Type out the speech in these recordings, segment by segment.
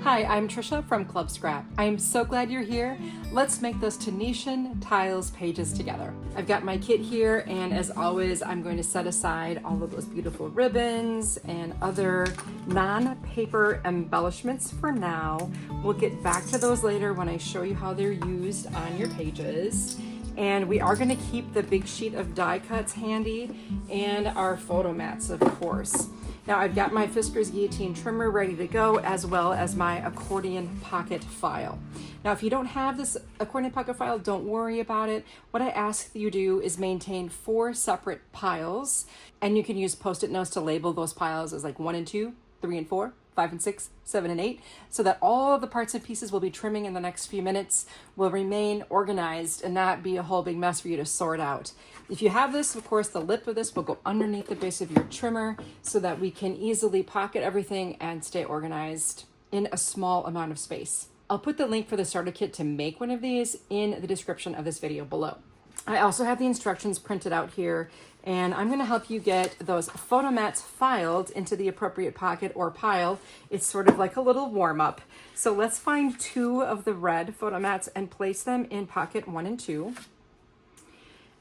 Hi, I'm Tricia from Club Scrap. I am so glad you're here. Let's make those Tunisian tiles pages together. I've got my kit here, and as always, I'm going to set aside all of those beautiful ribbons and other non-paper embellishments for now. We'll get back to those later when I show you how they're used on your pages. And we are going to keep the big sheet of die cuts handy and our photo mats, of course. Now I've got my Fisker's Guillotine trimmer ready to go, as well as my Accordion Pocket File. Now if you don't have this Accordion Pocket File, don't worry about it. What I ask you do is maintain 4 separate piles, and you can use Post-it notes to label those piles as like 1 and 2, 3 and 4, 5 and 6, 7 and 8, so that all of the parts and pieces we'll be trimming in the next few minutes will remain organized and not be a whole big mess for you to sort out. If you have this, of course, the lip of this will go underneath the base of your trimmer so that we can easily pocket everything and stay organized in a small amount of space. I'll put the link for the starter kit to make one of these in the description of this video below. I also have the instructions printed out here, and I'm going to help you get those photo mats filed into the appropriate pocket or pile. It's sort of like a little warm-up. So let's find 2 of the red photo mats and place them in pocket 1 and 2.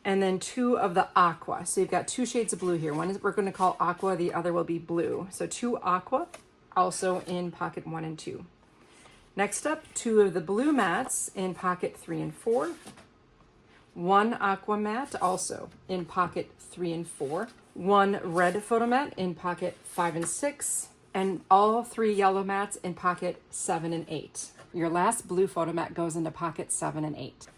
And then 2 of the aqua. So you've got 2 shades of blue here. One is we're going to call aqua, the other will be blue. So 2 aqua, also in pocket 1 and 2. Next up, 2 of the blue mats in pocket 3 and 4. 1 aqua mat, also in pocket 3 and 4. 1 red photo mat in pocket 5 and 6. And all 3 yellow mats in pocket 7 and 8. Your last blue photo mat goes into pocket 7 and 8.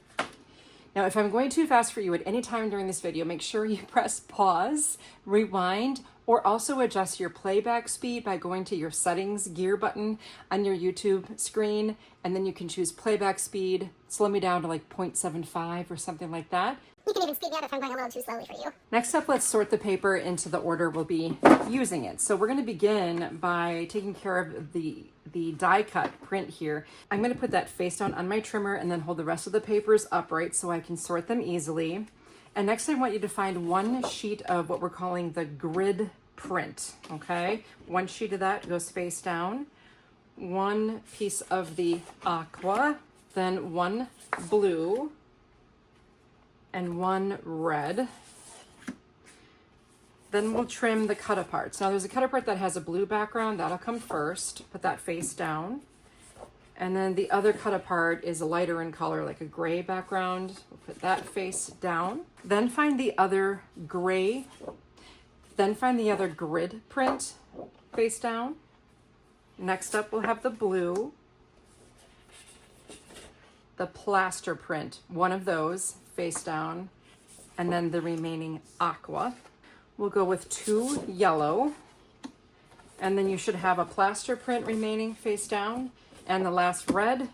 Now, if I'm going too fast for you at any time during this video, make sure you press pause, rewind, or also adjust your playback speed by going to your settings gear button on your YouTube screen, and then you can choose playback speed, slow me down to like 0.75 or something like that. You can even speed me up if I'm going a little too slowly for you. Next up, let's sort the paper into the order we'll be using it. So we're going to begin by taking care of the die cut print here. I'm going to put that face down on my trimmer and then hold the rest of the papers upright so I can sort them easily. And next I want you to find 1 sheet of what we're calling the grid print, okay? 1 sheet of that goes face down. 1 piece of the aqua, then 1 blue, and 1 red. Then we'll trim the Cutaparts. Now there's a Cutapart that has a blue background, that'll come first. Put that face down. And then the other Cutapart is a lighter in color, like a gray background. We'll put that face down. Then find the other gray, then find the other grid print face down. Next up we'll have the blue, the plaster print, 1 of those face down, and then the remaining aqua. We'll go with 2 yellow, and then you should have a plaster print remaining face down, and the last red.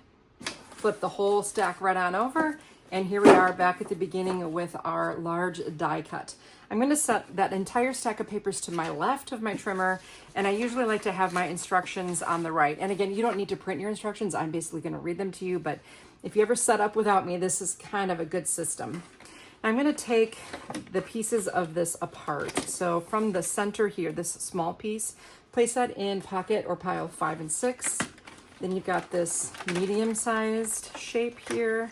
Flip the whole stack right on over, and here we are back at the beginning with our large die cut. I'm going to set that entire stack of papers to my left of my trimmer, and I usually like to have my instructions on the right. And again, you don't need to print your instructions. I'm basically going to read them to you, but if you ever set up without me, this is kind of a good system. I'm going to take the pieces of this apart. So from the center here, this small piece, place that in pocket or pile 5 and 6. Then you've got this medium-sized shape here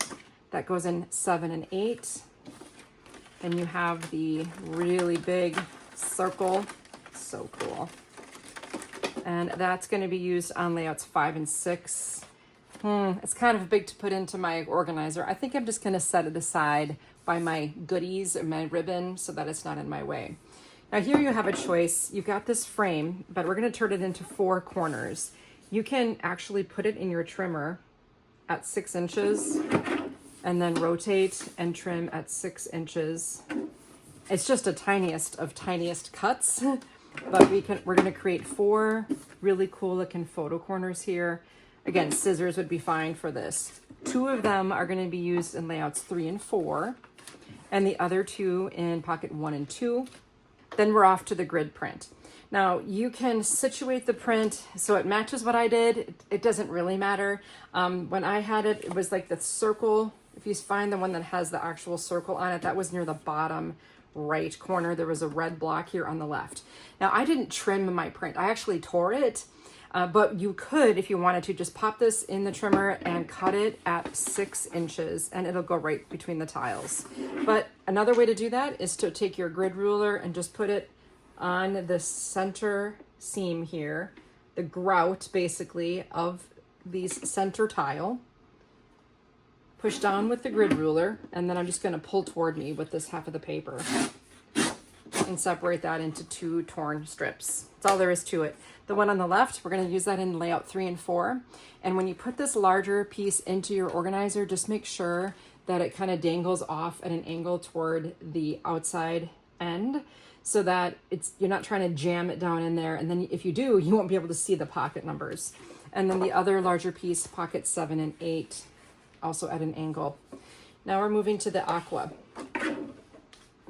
that goes in 7 and 8. Then you have the really big circle, so cool. And that's going to be used on layouts 5 and 6. It's kind of big to put into my organizer. I think I'm just going to set it aside by my goodies and my ribbon so that it's not in my way. Now here you have a choice. You've got this frame, but we're going to turn it into 4 corners. You can actually put it in your trimmer at 6 inches and then rotate and trim at 6 inches. It's just a tiniest of tiniest cuts, but we're going to create 4 really cool looking photo corners here. Again, scissors would be fine for this. 2 of them are going to be used in layouts 3 and 4, and the other 2 in pocket 1 and 2. Then we're off to the grid print. Now you can situate the print so it matches what I did. It doesn't really matter. When I had it, it was like the circle. If you find the one that has the actual circle on it, that was near the bottom right corner. There was a red block here on the left. Now I didn't trim my print. I actually tore it. But you could, if you wanted to, just pop this in the trimmer and cut it at 6 inches and it'll go right between the tiles. But another way to do that is to take your grid ruler and just put it on the center seam here, the grout basically of the center tile. Push down with the grid ruler, and then I'm just going to pull toward me with this half of the paper and separate that into 2 torn strips. That's all there is to it. The one on the left, we're going to use that in layout 3 and 4. And when you put this larger piece into your organizer, just make sure that it kind of dangles off at an angle toward the outside end so that you're not trying to jam it down in there. And then if you do, you won't be able to see the pocket numbers. And then the other larger piece, pocket 7 and 8, also at an angle. Now we're moving to the aqua.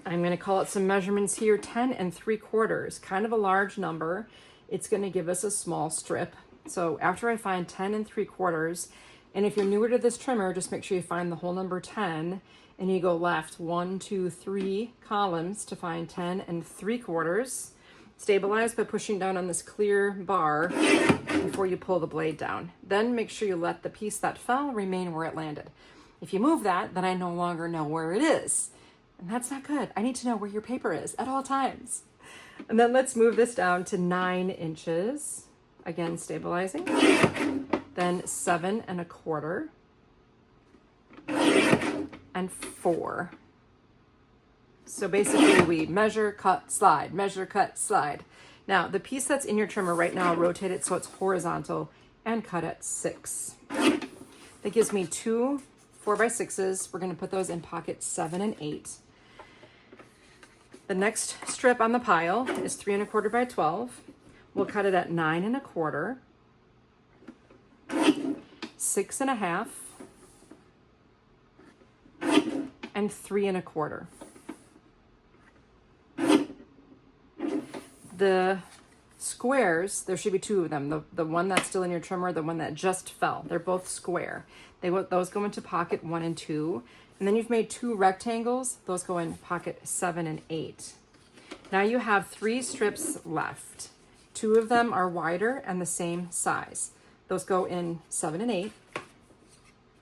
I'm going to call it some measurements here, 10 3/4, kind of a large number. It's going to give us a small strip. So after I find 10 3/4, and if you're newer to this trimmer, just make sure you find the whole number 10 and you go left 1, 2, 3 columns to find 10 3/4. Stabilize by pushing down on this clear bar before you pull the blade down. Then make sure you let the piece that fell remain where it landed. If you move that, then I no longer know where it is. And that's not good. I need to know where your paper is at all times. And then let's move this down to 9 inches. Again, stabilizing. Then 7 1/4. And 4. So basically we measure, cut, slide, measure, cut, slide. Now the piece that's in your trimmer right now, rotate it so it's horizontal and cut at 6. That gives me 2 4x6s. We're going to put those in pocket 7 and 8. The next strip on the pile is 3 1/4 by 12. We'll cut it at 9 1/4, 6 1/2, and 3 1/4. The squares, there should be 2 of them. The one that's still in your trimmer, the one that just fell. They're both square. Those go into pocket 1 and 2. And then you've made 2 rectangles. Those go in pocket 7 and 8. Now you have 3 strips left. 2 of them are wider and the same size. Those go in 7 and 8.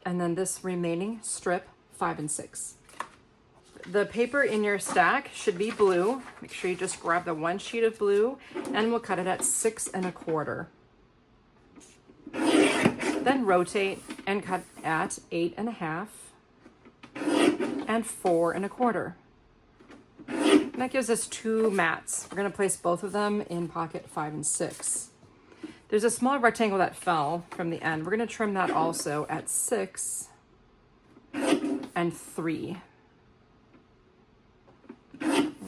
And then this remaining strip, 5 and 6. The paper in your stack should be blue. Make sure you just grab the 1 sheet of blue and we'll cut it at 6 1/4. Then rotate and cut at 8 1/2 and 4 1/4. And that gives us 2 mats. We're going to place both of them in pocket 5 and 6. There's a small rectangle that fell from the end. We're going to trim that also at 6 and 3.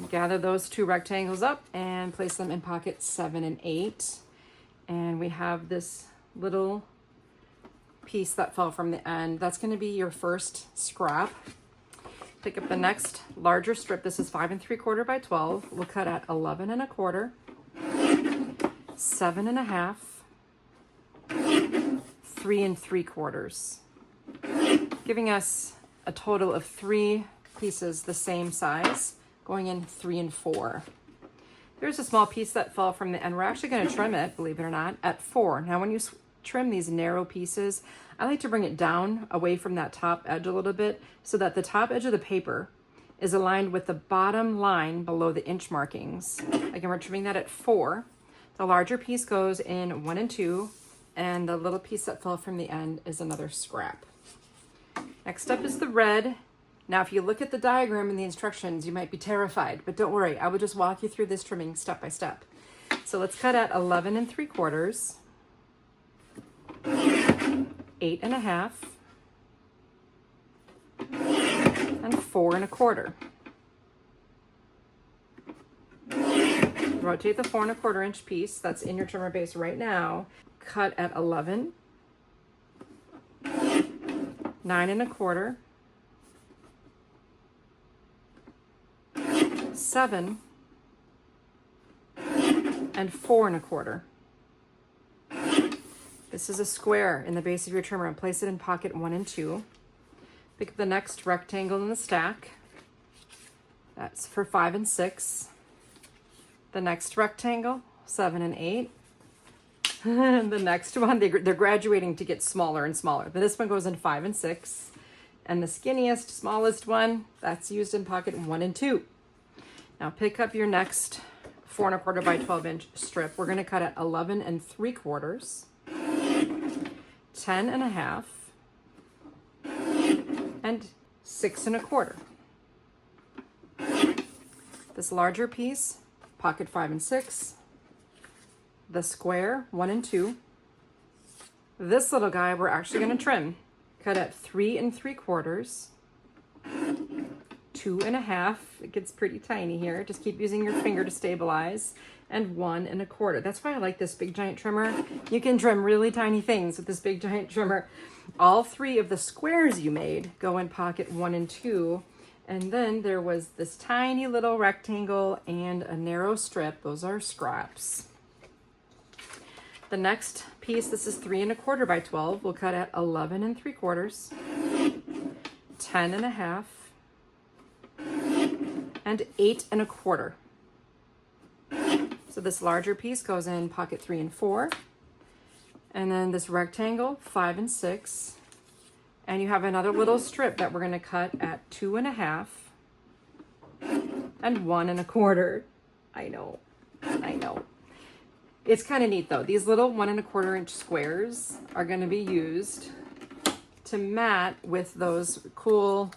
Gather those 2 rectangles up and place them in pocket 7 and 8. And we have this little piece that fell from the end. That's going to be your first scrap. Pick up the next larger strip. This is 5 3/4 by 12. We'll cut at 11 1/4, 7 1/2, 3 3/4, giving us a total of 3 pieces the same size, going in 3 and 4. There's a small piece that fell from the end. We're actually going to trim it, believe it or not, at 4. Now when you trim these narrow pieces, I like to bring it down away from that top edge a little bit so that the top edge of the paper is aligned with the bottom line below the inch markings. Again, we're trimming that at 4. The larger piece goes in 1 and 2, and the little piece that fell from the end is another scrap. Next up is the red. Now, if you look at the diagram and the instructions, you might be terrified, but don't worry. I will just walk you through this trimming step by step. So let's cut at 11 3/4, 8 1/2, and 4 1/4. Rotate the 4 1/4 inch piece that's in your trimmer base right now. Cut at 11, 9 1/4, 7, and 4 1/4. This is a square in the base of your trimmer, and place it in pocket 1 and 2. Pick up the next rectangle in the stack. That's for 5 and 6. The next rectangle, 7 and 8. The next one, they're graduating to get smaller and smaller. But this one goes in 5 and 6. And the skinniest, smallest one, that's used in pocket 1 and 2. Now pick up your next 4 1/4 by 12 inch strip. We're going to cut at 11 3/4, 10 1/2, and 6 1/4. This larger piece, pocket 5 and 6. The square 1 and 2. This little guy we're actually going to trim. Cut at 3 3/4, 2 1/2. It gets pretty tiny here. Just keep using your finger to stabilize. And 1 1/4. That's why I like this big giant trimmer. You can trim really tiny things with this big giant trimmer. All 3 of the squares you made go in pocket 1 and 2. And then there was this tiny little rectangle and a narrow strip. Those are scraps. The next piece, this is 3 1/4 by 12. We'll cut at 11 3/4, 10 1/2, and 8 1/4. So this larger piece goes in pocket 3 and 4. And then this rectangle, 5 and 6. And you have another little strip that we're going to cut at 2 1/2 and 1 1/4. I know. It's kind of neat though. These little 1 1/4 inch squares are going to be used to mat with those cool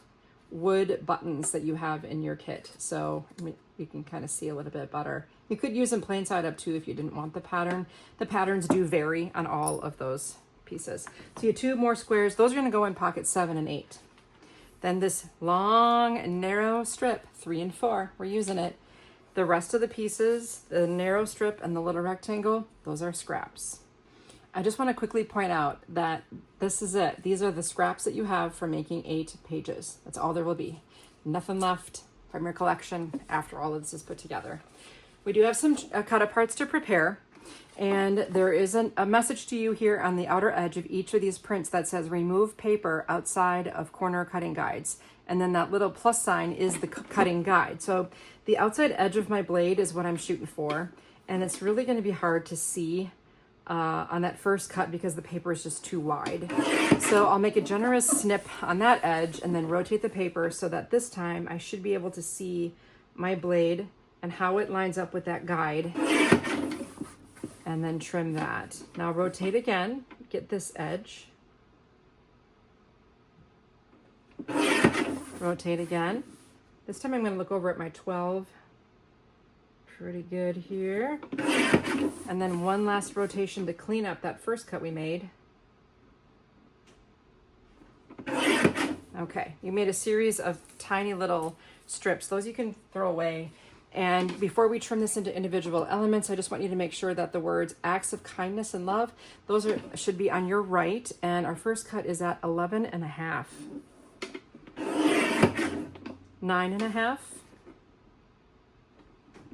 wood buttons that you have in your kit. So you can kind of see a little bit better. You could use them plain side up too if you didn't want the pattern. The patterns do vary on all of those pieces. So you have 2 more squares. Those are going to go in pocket 7 and 8. Then this long and narrow strip, 3 and 4, we're using it. The rest of the pieces, the narrow strip and the little rectangle, those are scraps. I just want to quickly point out that this is it. These are the scraps that you have for making 8 pages. That's all there will be. Nothing left from your collection after all of this is put together. We do have some cut-aparts to prepare, and there is a message to you here on the outer edge of each of these prints that says remove paper outside of corner cutting guides. And then that little plus sign is the cutting guide. So the outside edge of my blade is what I'm shooting for, and it's really going to be hard to see on that first cut because the paper is just too wide. So I'll make a generous snip on that edge and then rotate the paper so that this time I should be able to see my blade and how it lines up with that guide, and then trim that. Now rotate again, get this edge. Rotate again. This time I'm going to look over at my 12. Pretty good here. And then one last rotation to clean up that first cut we made. Okay, you made a series of tiny little strips. Those you can throw away. And before we trim this into individual elements, I just want you to make sure that the words acts of kindness and love, those should be on your right. And our first cut is at 11 1/2. 9 1/2.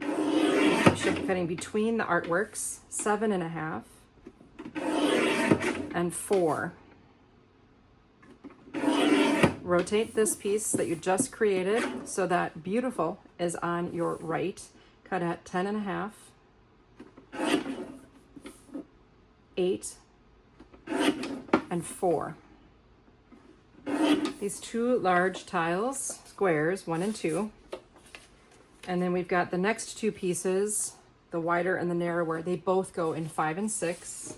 I should be cutting between the artworks. 7 1/2. And 4. Rotate this piece that you just created so that beautiful is on your right. Cut at 10 1/2. 8. And 4. These 2 large tiles, squares, 1 and 2. And then we've got the next 2 pieces, the wider and the narrower. They both go in 5 and 6.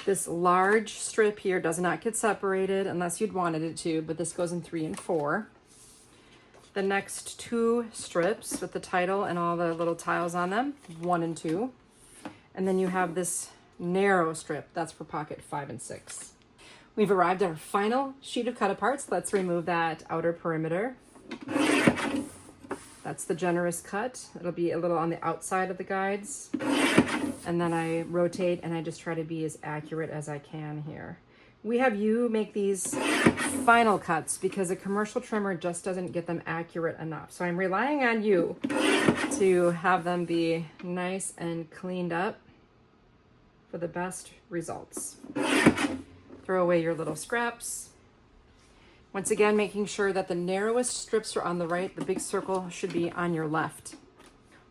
This large strip here does not get separated unless you'd wanted it to, but this goes in 3 and 4. The next 2 strips with the title and all the little tiles on them, 1 and 2. And then you have this narrow strip, that's for pocket 5 and 6. We've arrived at our final sheet of cut-aparts. Let's remove that outer perimeter. That's the generous cut. It'll be a little on the outside of the guides. And then I rotate and I just try to be as accurate as I can here. We have you make these final cuts because a commercial trimmer just doesn't get them accurate enough. So I'm relying on you to have them be nice and cleaned up for the best results. Throw away your little scraps. Once again, making sure that the narrowest strips are on the right, the big circle should be on your left.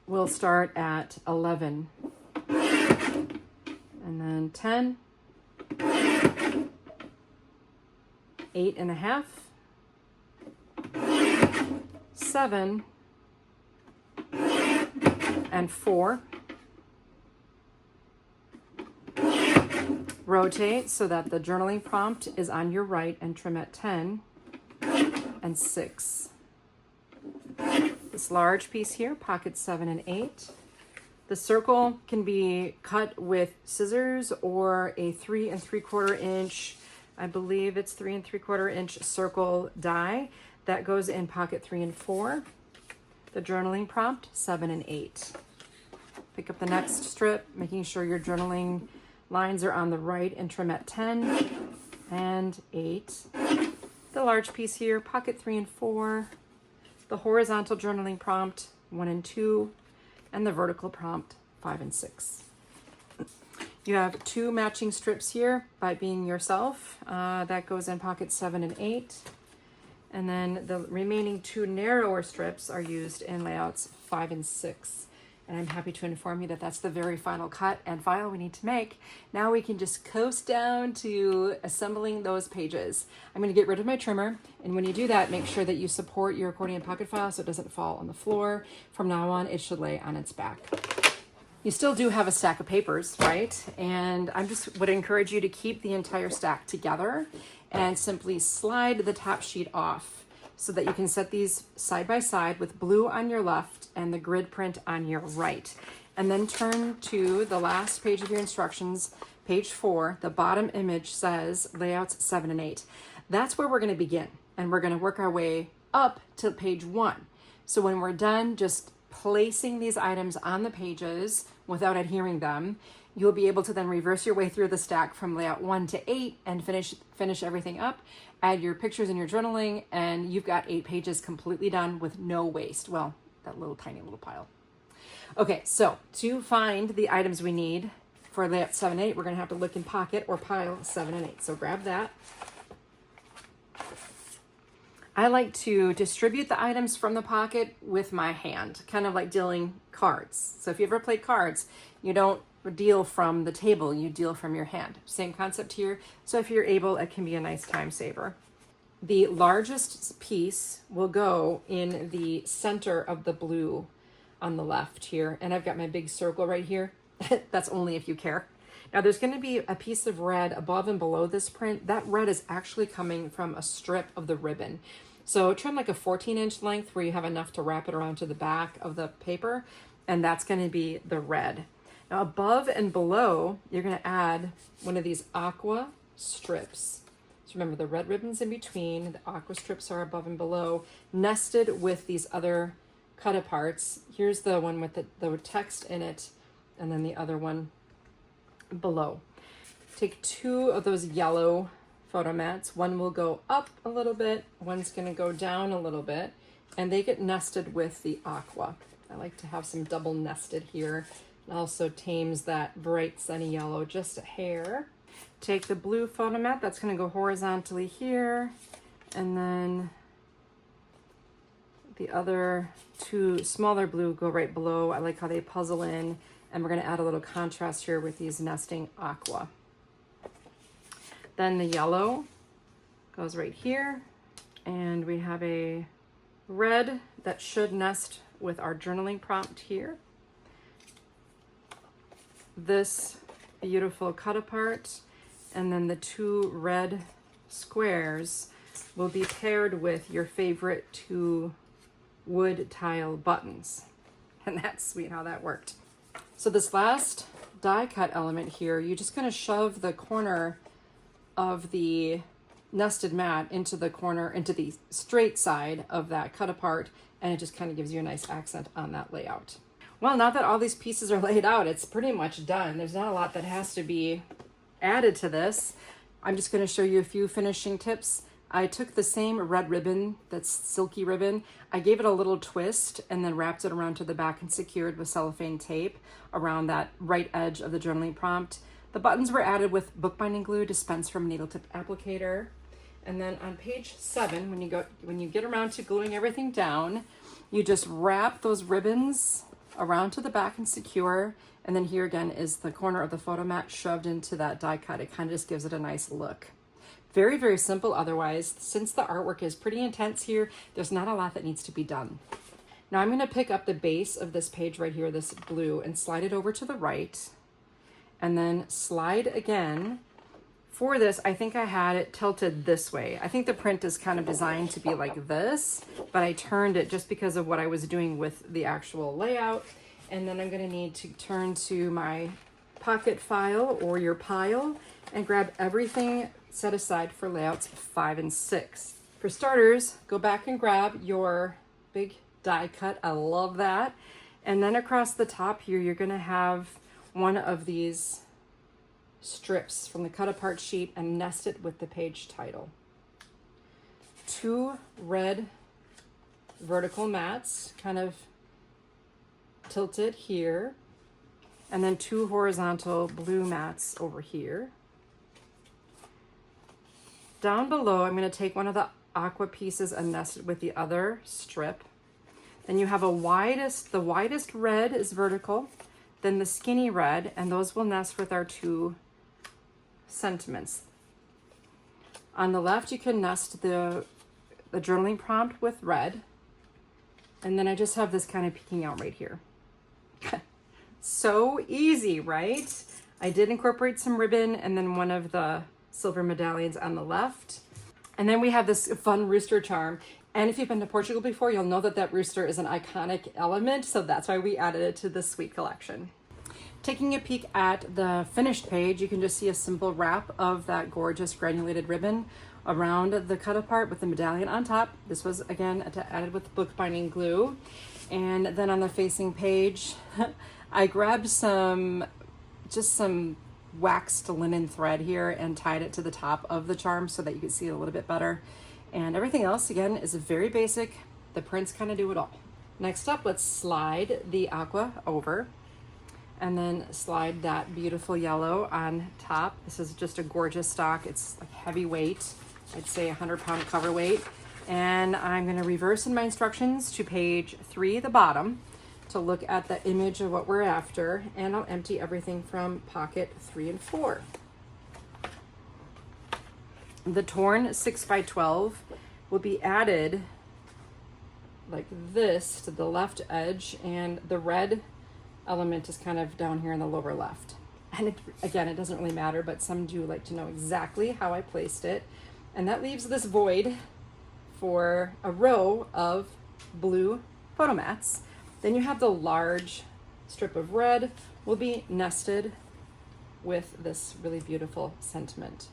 We'll start at 11. And and then 10, 8.5, 7, and 4. Rotate so that the journaling prompt is on your right and trim at 10 and 6. This large piece here, pocket 7 and 8. The circle can be cut with scissors or a 3 3/4 inch, I believe it's 3 3/4 inch circle die that goes in pocket 3 and 4. The journaling prompt 7 and 8. Pick up the next strip, making sure your journaling lines are on the right and trim at 10 and 8. The large piece here, pocket 3 and 4. The horizontal journaling prompt 1 and 2. And the vertical prompt 5 and 6. You have 2 matching strips here by being yourself. That goes in pocket 7 and 8. And then the remaining 2 narrower strips are used in layouts 5 and 6. And I'm happy to inform you that that's the very final cut and file we need to make. Now we can just coast down to assembling those pages. I'm going to get rid of my trimmer, and when you do that, make sure that you support your Accordion Pocket File so it doesn't fall on the floor. From now on, it should lay on its back. You still do have a stack of papers, right? And I just would encourage you to keep the entire stack together and simply slide the top sheet off so that you can set these side by side with blue on your left and the grid print on your right. And then turn to the last page of your instructions, page 4. The bottom image says layouts 7 and 8. That's where we're going to begin, and we're going to work our way up to page 1. So when we're done just placing these items on the pages without adhering them, you'll be able to then reverse your way through the stack from layout 1 to 8 and finish everything up, add your pictures in your journaling, and you've got 8 pages completely done with no waste. Well, that little tiny little pile. Okay, so to find the items we need for layout 7 and 8, we're going to have to look in pocket or pile 7 and 8. So grab that. I like to distribute the items from the pocket with my hand, kind of like dealing cards. So if you ever played cards, you don't deal from the table, you deal from your hand. Same concept here. So if you're able, it can be a nice time saver. The largest piece will go in the center of the blue on the left here. And I've got my big circle right here. That's only if you care. Now there's going to be a piece of red above and below this print. That red is actually coming from a strip of the ribbon. So trim like a 14-inch length where you have enough to wrap it around to the back of the paper. And that's going to be the red. Now above and below, you're going to add one of these aqua strips. So remember the red ribbons in between, the aqua strips are above and below, nested with these other Cutaparts. Here's the one with the text in it, and then the other one below. Take 2 of those yellow photo mats. One will go up a little bit, one's going to go down a little bit, and they get nested with the aqua. I like to have some double nested here. It also tames that bright sunny yellow just a hair. Take the blue photo mat, that's going to go horizontally here, and then the other 2 smaller blue go right below. I like how they puzzle in, and we're going to add a little contrast here with these nesting aqua. Then the yellow goes right here, and we have a red that should nest with our journaling prompt here. This beautiful Cutapart, and then the 2 red squares will be paired with your favorite 2 wood tile buttons. And that's sweet how that worked. So this last die cut element here, you're just going to shove the corner of the nested mat into the straight side of that Cutapart, and it just kind of gives you a nice accent on that layout. Well, now that all these pieces are laid out, it's pretty much done. There's not a lot that has to be added to this. I'm just going to show you a few finishing tips. I took the same red ribbon, that's silky ribbon. I gave it a little twist and then wrapped it around to the back and secured with cellophane tape around that right edge of the journaling prompt. The buttons were added with bookbinding glue dispensed from a needle tip applicator. And then on page 7, when you get around to gluing everything down, you just wrap those ribbons around to the back and secure, And then here again is the corner of the photo mat shoved into that die cut. It kind of just gives it a nice look. Very, very simple otherwise. Since the artwork is pretty intense here, there's not a lot that needs to be done. Now I'm going to pick up the base of this page right here, this blue, and slide it over to the right. And then slide again. For this, I think I had it tilted this way. I think the print is kind of designed to be like this, but I turned it just because of what I was doing with the actual layout. And then I'm going to need to turn to my pocket file or your pile and grab everything set aside for layouts 5 and 6. For starters, go back and grab your big die cut. I love that. And then across the top here, you're going to have one of these strips from the cut apart sheet and nest it with the page title. 2 red vertical mats kind of tilted here, and then 2 horizontal blue mats over here. Down below, I'm going to take one of the aqua pieces and nest it with the other strip. Then you have the widest red is vertical, then the skinny red, and those will nest with our 2 sentiments. On the left, you can nest the journaling prompt with red, and then I just have this kind of peeking out right here. So easy, right? I did incorporate some ribbon and then one of the silver medallions on the left. And then we have this fun rooster charm. And if you've been to Portugal before, you'll know that that rooster is an iconic element. So that's why we added it to the suite collection. Taking a peek at the finished page, you can just see a simple wrap of that gorgeous granulated ribbon around the cut apart with the medallion on top. This was again added with bookbinding glue. And then on the facing page, I grabbed some waxed linen thread here and tied it to the top of the charm so that you can see it a little bit better. And everything else again is very basic. The prints kind of do it all. Next up, let's slide the aqua over and then slide that beautiful yellow on top. This is just a gorgeous stock. It's like heavyweight. I'd say 100-pound cover weight. And I'm going to reverse in my instructions to page 3, the bottom, to look at the image of what we're after, and I'll empty everything from pocket 3 and 4. The torn 6x12 will be added like this to the left edge, and the red element is kind of down here in the lower left. And again, it doesn't really matter, but some do like to know exactly how I placed it. And that leaves this void for a row of blue photo mats. Then you have the large strip of red will be nested with this really beautiful sentiment.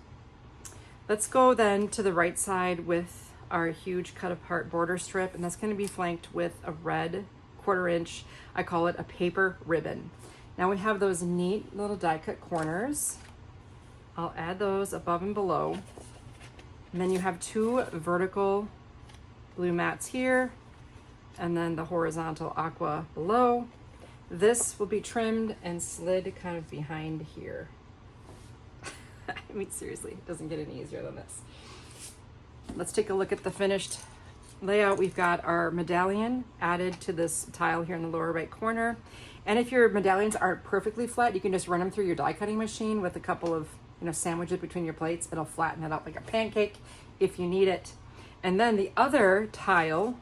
Let's go then to the right side with our huge cut apart border strip, and that's going to be flanked with a red 1/4 inch, I call it a paper ribbon. Now we have those neat little die cut corners. I'll add those above and below. And then you have 2 vertical blue mats here, and then the horizontal aqua below. This will be trimmed and slid kind of behind here. I mean, seriously, it doesn't get any easier than this. Let's take a look at the finished layout. We've got our medallion added to this tile here in the lower right corner. And if your medallions aren't perfectly flat, you can just run them through your die cutting machine with a couple of, sandwich it between your plates. It'll flatten it out like a pancake if you need it. And then the other tile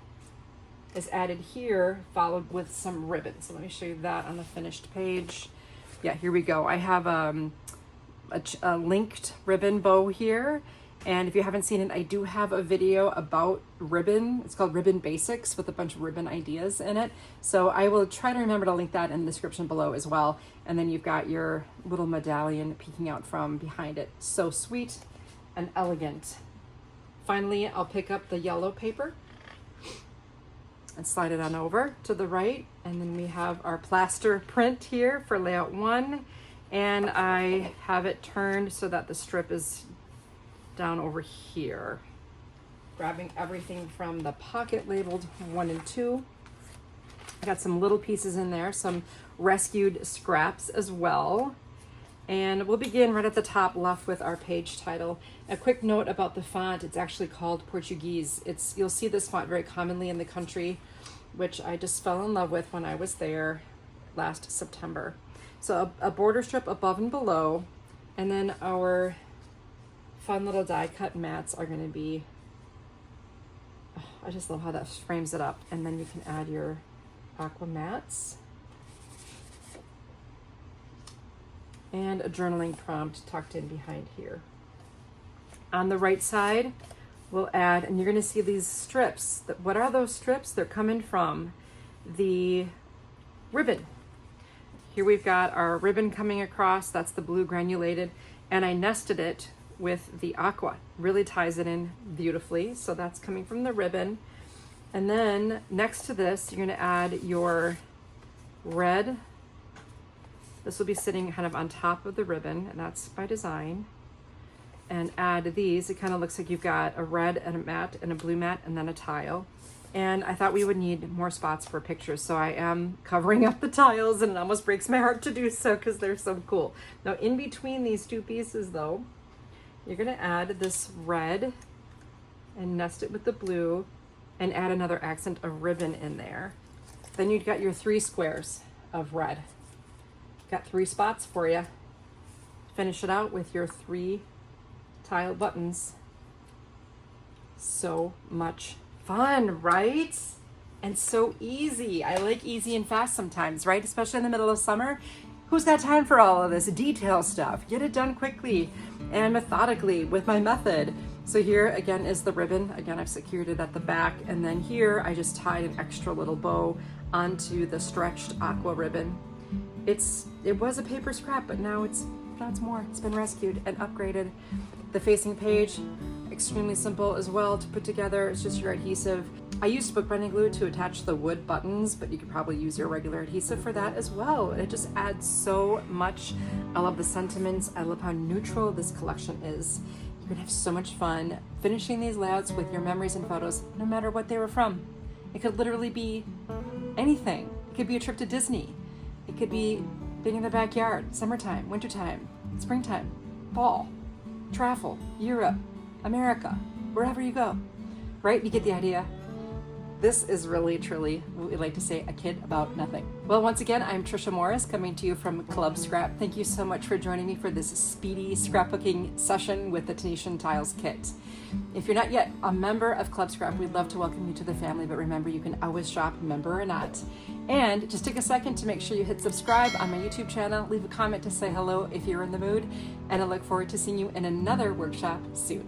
is added here, followed with some ribbon. So let me show you that on the finished page. Yeah, here we go. I have a linked ribbon bow here. And if you haven't seen it, I do have a video about ribbon. It's called Ribbon Basics with a bunch of ribbon ideas in it. So I will try to remember to link that in the description below as well. And then you've got your little medallion peeking out from behind it. So sweet and elegant. Finally, I'll pick up the yellow paper and slide it on over to the right. And then we have our plaster print here for layout 1. And I have it turned so that the strip is down over here. Grabbing everything from the pocket labeled 1 and 2. I got some little pieces in there, some rescued scraps as well. And we'll begin right at the top left with our page title. A quick note about the font, it's actually called Portuguese. You'll see this font very commonly in the country, which I just fell in love with when I was there last September. So a border strip above and below, and then our fun little die cut mats are going to be, oh, I just love how that frames it up. And then you can add your aqua mats and a journaling prompt tucked in behind here. On the right side, we'll add, and you're going to see these strips. What are those strips? They're coming from the ribbon. Here we've got our ribbon coming across. That's the blue granulated, and I nested it with the aqua. Really ties it in beautifully. So that's coming from the ribbon. And then next to this, you're going to add your red. This will be sitting kind of on top of the ribbon, and that's by design. And add these. It kind of looks like you've got a red and a matte and a blue matte and then a tile. And I thought we would need more spots for pictures, so I am covering up the tiles, and it almost breaks my heart to do so because they're so cool. Now in between these two pieces though, you're gonna add this red and nest it with the blue and add another accent of ribbon in there. Then you've got your 3 squares of red. Got 3 spots for you. Finish it out with your 3 tile buttons. So much fun, right? And so easy. I like easy and fast sometimes, right? Especially in the middle of summer. Who's got time for all of this detail stuff? Get it done quickly and methodically with my method. So here again is the ribbon. Again, I've secured it at the back. And then here I just tied an extra little bow onto the stretched aqua ribbon. It was a paper scrap, but now it's more. It's been rescued and upgraded. The facing page, extremely simple as well to put together. It's just your adhesive. I used bookbinding glue to attach the wood buttons, but you could probably use your regular adhesive for that as well. It just adds so much. I love the sentiments. I love how neutral this collection is. You're gonna have so much fun finishing these layouts with your memories and photos, no matter what they were from. It could literally be anything. It could be a trip to Disney. It could be being in the backyard, summertime, wintertime, springtime, fall, travel, Europe, America, wherever you go, right? You get the idea. This is really, truly, what we like to say, a kid about nothing. Well, once again, I'm Tricia Morris coming to you from Club Scrap. Thank you so much for joining me for this speedy scrapbooking session with the Tunisian Tiles kit. If you're not yet a member of Club Scrap, we'd love to welcome you to the family, but remember, you can always shop member or not. And just take a second to make sure you hit subscribe on my YouTube channel, leave a comment to say hello if you're in the mood, and I look forward to seeing you in another workshop soon.